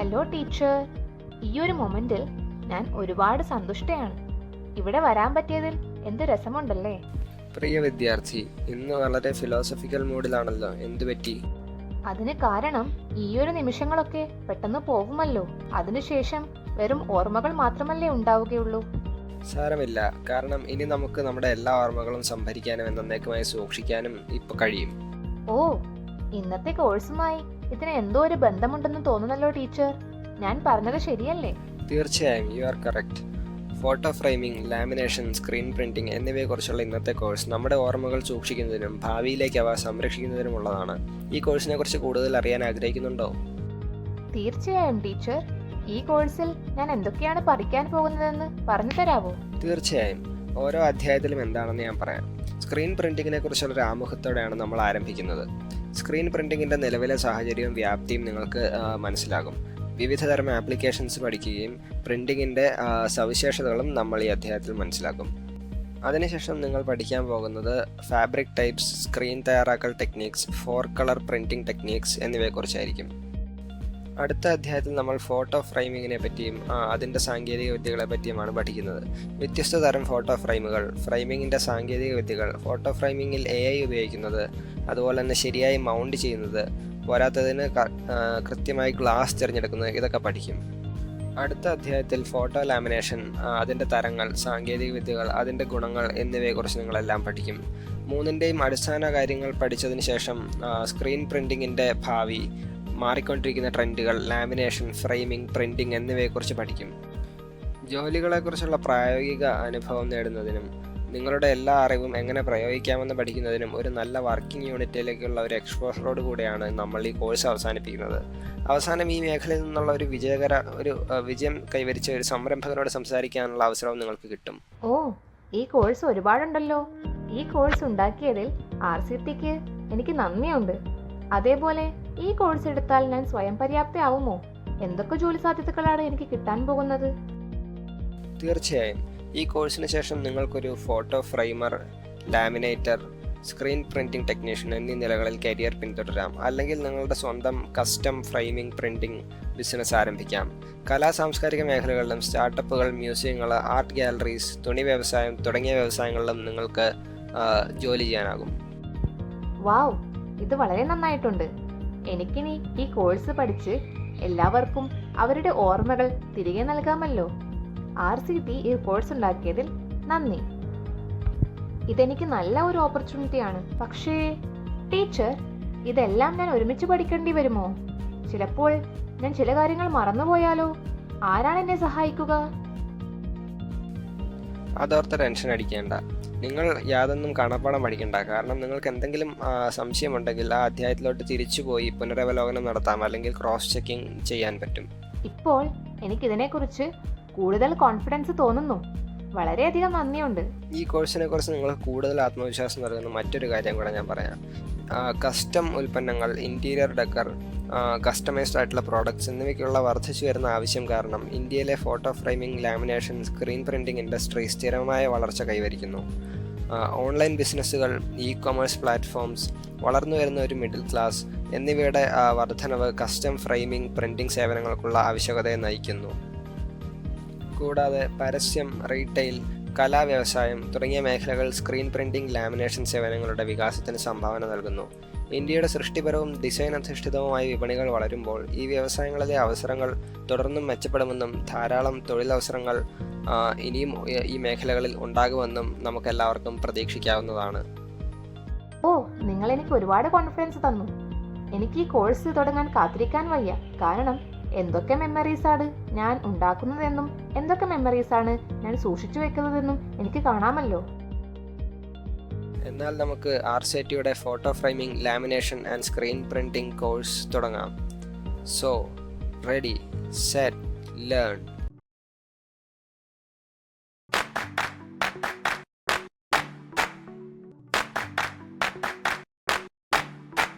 Hello teacher. ഈയൊരു മൊമെന്റിൽ ഞാൻ ഒരുപാട് സന്തുഷ്ടയാണ്. ഇവിടെ വരാൻ പറ്റിയതിൽ എന്ത് രസമുണ്ടല്ലേ. പ്രിയ വിദ്യാർത്ഥി, ഇന്ന് വളരെ ഫിലോസഫിക്കൽ മൂഡിലാണല്ലോ, എന്തു പറ്റി? അതിന് കാരണം ഈയൊരു നിമിഷങ്ങളൊക്കെ പെട്ടെന്ന് പോകുമല്ലോ. അതിനുശേഷം വെറും ഓർമ്മകൾ മാത്രമല്ലേ ഉണ്ടാവുകയുള്ളൂ. സാരമില്ല, കാരണം ഇനി നമുക്ക് നമ്മുടെ എല്ലാ ഓർമ്മകളും സംഭരിക്കാനും എന്നേക്കുമായി സൂക്ഷിക്കാനും ഇപ്പൊ കഴിയും. ഓ, ഇന്നത്തെ കോഴ്സുമായി ഇതിന് എന്തോ ഒരു ബന്ധമുണ്ടെന്ന് തോന്നുന്നല്ലോ ടീച്ചർ. ഞാൻ പറഞ്ഞത് ശരിയല്ലേ? തീർച്ചയായും, you are correct. Photo framing, lamination, screen printing എന്നിവയെക്കുറിച്ചുള്ള ഇന്നത്തെ കോഴ്സ് നമ്മുടെ ഓർമ്മകൾ സൂക്ഷിക്കുന്നതിനും ഭാവിയിലേക്ക് അവ സംരക്ഷിക്കുന്നതിനുമുള്ളതാണ്. ഈ കോഴ്സിനെ കുറിച്ച് കൂടുതൽ അറിയാൻ ആഗ്രഹിക്കുന്നുണ്ടോ? തീർച്ചയായും ടീച്ചർ. ഈ കോഴ്സിൽ ഞാൻ എന്തൊക്കെയാണ് പഠിക്കാൻ പോകുന്നതെന്ന് പറഞ്ഞു തരാമോ? തീർച്ചയായും. ഓരോ അധ്യായത്തിലും എന്താണെന്ന് ഞാൻ പറയാം. സ്ക്രീൻ പ്രിന്റിങ്ങിനെ കുറിച്ചുള്ള ഒരു ആമുഖത്തോടെയാണ് നമ്മൾ ആരംഭിക്കുന്നത്. സ്ക്രീൻ പ്രിന്റിങ്ങിന്റെ നിലവിലെ സാഹചര്യവും വ്യാപ്തിയും നിങ്ങൾക്ക് മനസ്സിലാകും. വിവിധതരം ആപ്ലിക്കേഷൻസ് പഠിക്കുകയും പ്രിന്റിങ്ങിന്റെ സവിശേഷതകളും നമ്മൾ ഈ അധ്യായത്തിൽ മനസ്സിലാക്കും. അതിനുശേഷം നിങ്ങൾ പഠിക്കാൻ പോകുന്നത് ഫാബ്രിക് ടൈപ്സ്, സ്ക്രീൻ തയ്യാറാക്കൽ ടെക്നിക്സ്, 4 കളർ പ്രിന്റിംഗ് ടെക്നിക്സ് എന്നിവയെക്കുറിച്ചായിരിക്കും. അടുത്ത അധ്യായത്തിൽ നമ്മൾ ഫോട്ടോ ഫ്രെയിമിങ്ങിനെ പറ്റിയും അതിൻ്റെ സാങ്കേതിക വിദ്യകളെ പറ്റിയുമാണ് പഠിക്കുന്നത്. വ്യത്യസ്ത തരം ഫോട്ടോ ഫ്രെയിമുകൾ, ഫ്രെയിമിങ്ങിൻ്റെ സാങ്കേതിക വിദ്യകൾ, ഫോട്ടോ ഫ്രെയിമിങ്ങിൽ AI ഉപയോഗിക്കുന്നത്, അതുപോലെ തന്നെ ശരിയായി മൗണ്ട് ചെയ്യുന്നത്, പോരാത്തതിന് കൃത്യമായി ഗ്ലാസ് തിരഞ്ഞെടുക്കുന്നത്, ഇതൊക്കെ പഠിക്കും. അടുത്ത അധ്യായത്തിൽ ഫോട്ടോ ലാമിനേഷൻ, അതിൻ്റെ തരങ്ങൾ, സാങ്കേതിക വിദ്യകൾ, അതിൻ്റെ ഗുണങ്ങൾ എന്നിവയെക്കുറിച്ച് നിങ്ങളെല്ലാം പഠിക്കും. മൂന്നിൻ്റെയും അടിസ്ഥാന കാര്യങ്ങൾ പഠിച്ചതിന് ശേഷം സ്ക്രീൻ പ്രിൻറ്റിങ്ങിൻ്റെ ഭാവി, മാറിക്കൊണ്ടിരിക്കുന്ന ട്രെൻഡുകൾ, ലാമിനേഷൻ, ഫ്രെയിമിംഗ്, പ്രിന്റിംഗ് എന്നിവയെക്കുറിച്ച് പഠിക്കും. ജോലികളെക്കുറിച്ചുള്ള പ്രായോഗിക അനുഭവം നേടുന്നതിനും നിങ്ങളുടെ എല്ലാ അറിവും എങ്ങനെ പ്രയോഗിക്കാമെന്ന് പഠിക്കുന്നതിനും ഒരു നല്ല വർക്കിംഗ് യൂണിറ്റിലേക്കുള്ള ഒരു എക്സ്പോഷറോട് കൂടിയാണ് നമ്മൾ ഈ കോഴ്സ് അവസാനിപ്പിക്കുന്നത്. അവസാനം ഈ മേഖലയിൽ നിന്നുള്ള ഒരു വിജയം കൈവരിച്ച ഒരു സംരംഭകനോട് സംസാരിക്കാനുള്ള അവസരവും നിങ്ങൾക്ക് കിട്ടും. ഓ, ഈ കോഴ്സ് ഒരുപാടുണ്ടല്ലോ. ഈ കോഴ്സ് ഉണ്ടാക്കിയതിൽ RCTക്ക് എനിക്ക് നന്ദിയുണ്ട്. അതേപോലെ ഈ കോഴ്സ് എടുത്താൽ ഞാൻ സ്വയം പര്യാപ്തയാവുമോ? എന്തൊക്കെ ജോലി സാധ്യതകളാണ് എനിക്ക് കിട്ടാൻ പോകുന്നത്? തീർച്ചയായും, ഈ കോഴ്സിന് ശേഷം നിങ്ങൾക്കൊരു photo ഫ്രെയിമർ, laminator, screen printing technician എന്നീ നിലകളിൽ കരിയർ പിന്തുടരാം. അല്ലെങ്കിൽ നിങ്ങളുടെ സ്വന്തം കസ്റ്റം ഫ്രെയിമിംഗ്, പ്രിന്റിംഗ് ബിസിനസ് ആരംഭിക്കാം. കലാ സാംസ്കാരിക മേഖലകളിലും സ്റ്റാർട്ടപ്പുകൾ, മ്യൂസിയങ്ങൾ, ആർട്ട് ഗാലറീസ്, തുണി വ്യവസായം തുടങ്ങിയ വ്യവസായങ്ങളിലും നിങ്ങൾക്ക് ജോലി ചെയ്യാനാകും. വാവ്, ഇത് വളരെ നന്നായിട്ടുണ്ട്. എനിക്കിനി ഈ കോഴ്സ് പഠിച്ച് എല്ലാവർക്കും അവരുടെ ഓർമ്മകൾ തിരികെ നൽകാമല്ലോ. RCT ഈ കോഴ്സ് ഉണ്ടാക്കിയതിൽ നന്ദി. ഇതെനിക്ക് നല്ല ഒരു ഓപ്പർച്യൂണിറ്റിയാണ്. പക്ഷേ ടീച്ചർ, ഇതെല്ലാം ഞാൻ ഒരുമിച്ച് പഠിക്കേണ്ടി വരുമോ? ചിലപ്പോൾ ഞാൻ ചില കാര്യങ്ങൾ മറന്നുപോയാലോ? ആരാണ് എന്നെ സഹായിക്കുക? അതോർത്ത് ടെൻഷൻ അടിക്കേണ്ട. നിങ്ങൾ യാതൊന്നും കാണാപ്പാടം പഠിക്കണ്ട. കാരണം നിങ്ങൾക്ക് എന്തെങ്കിലും സംശയമുണ്ടെങ്കിൽ ആ അധ്യായത്തിലോട്ട് തിരിച്ചുപോയി പുനരവലോകനം നടത്താം, അല്ലെങ്കിൽ ക്രോസ് ചെക്കിംഗ് ചെയ്യാൻ പറ്റും. ഇപ്പോൾ എനിക്കിതിനെക്കുറിച്ച് കൂടുതൽ കോൺഫിഡൻസ് തോന്നുന്നു. വളരെയധികം നന്ദിയുണ്ട്. ഈ കോഴ്സിനെ കുറിച്ച് നിങ്ങൾക്ക് കൂടുതൽ ആത്മവിശ്വാസം നൽകുന്ന മറ്റൊരു കാര്യം കൂടെ ഞാൻ പറയാം. കസ്റ്റം ഉൽപ്പന്നങ്ങൾ, ഇൻറ്റീരിയർ ഡെക്കർ, കസ്റ്റമൈസ്ഡ് ആയിട്ടുള്ള പ്രോഡക്ട്സ് എന്നിവയ്ക്കുള്ള വർദ്ധിച്ചു വരുന്ന ആവശ്യം കാരണം ഇന്ത്യയിലെ photo framing, lamination, screen printing industry സ്ഥിരമായ വളർച്ച കൈവരിക്കുന്നു. ഓൺലൈൻ ബിസിനസ്സുകൾ, ഇ-കൊമേഴ്സ് പ്ലാറ്റ്ഫോംസ്, വളർന്നു വരുന്ന ഒരു മിഡിൽ ക്ലാസ് എന്നിവയുടെ വർധനവ് കസ്റ്റം ഫ്രെയിമിംഗ്, പ്രിന്റിംഗ് സേവനങ്ങൾക്കുള്ള ആവശ്യകതയെ നയിക്കുന്നു. കൂടാതെ പരസ്യം, റീറ്റെയിൽ, കലാവ്യവസായം തുടങ്ങിയ മേഖലകൾ സ്ക്രീൻ പ്രിന്റിംഗ്, ലാമിനേഷൻ സേവനങ്ങളുടെ വികാസത്തിന് സംഭാവന നൽകുന്നു. ഇന്ത്യയുടെ സൃഷ്ടിപരവും ഡിസൈൻ അധിഷ്ഠിതവുമായ വിപണികൾ വളരുമ്പോൾ ഈ വ്യവസായങ്ങളിലെ അവസരങ്ങൾ തുടർന്നും മെച്ചപ്പെടുമെന്നും ധാരാളം തൊഴിലവസരങ്ങൾ ഇനിയും ഈ മേഖലകളിൽ ഉണ്ടാകുമെന്നും നമുക്കെല്ലാവർക്കും പ്രതീക്ഷിക്കാവുന്നതാണ്. ഓ, നിങ്ങൾ എനിക്ക് ഒരുപാട് കോൺഫിഡൻസ് തന്നു. എനിക്ക് ഈ കോഴ്സ് തുടങ്ങാൻ കാത്തിരിക്കാൻ വയ്യ. കാരണം എന്തൊക്കെ മെമ്മറീസാണ് ഞാൻ ഉണ്ടാക്കുന്നതെന്നും എന്തൊക്കെ മെമ്മറീസാണ് ഞാൻ സൂക്ഷിച്ചു വെക്കുന്നതെന്നും എനിക്ക് കാണാമല്ലോ. എന്നാൽ നമുക്ക് RCTയുടെ photo framing, lamination and screen printing course തുടങ്ങാം. So ready, set, learn.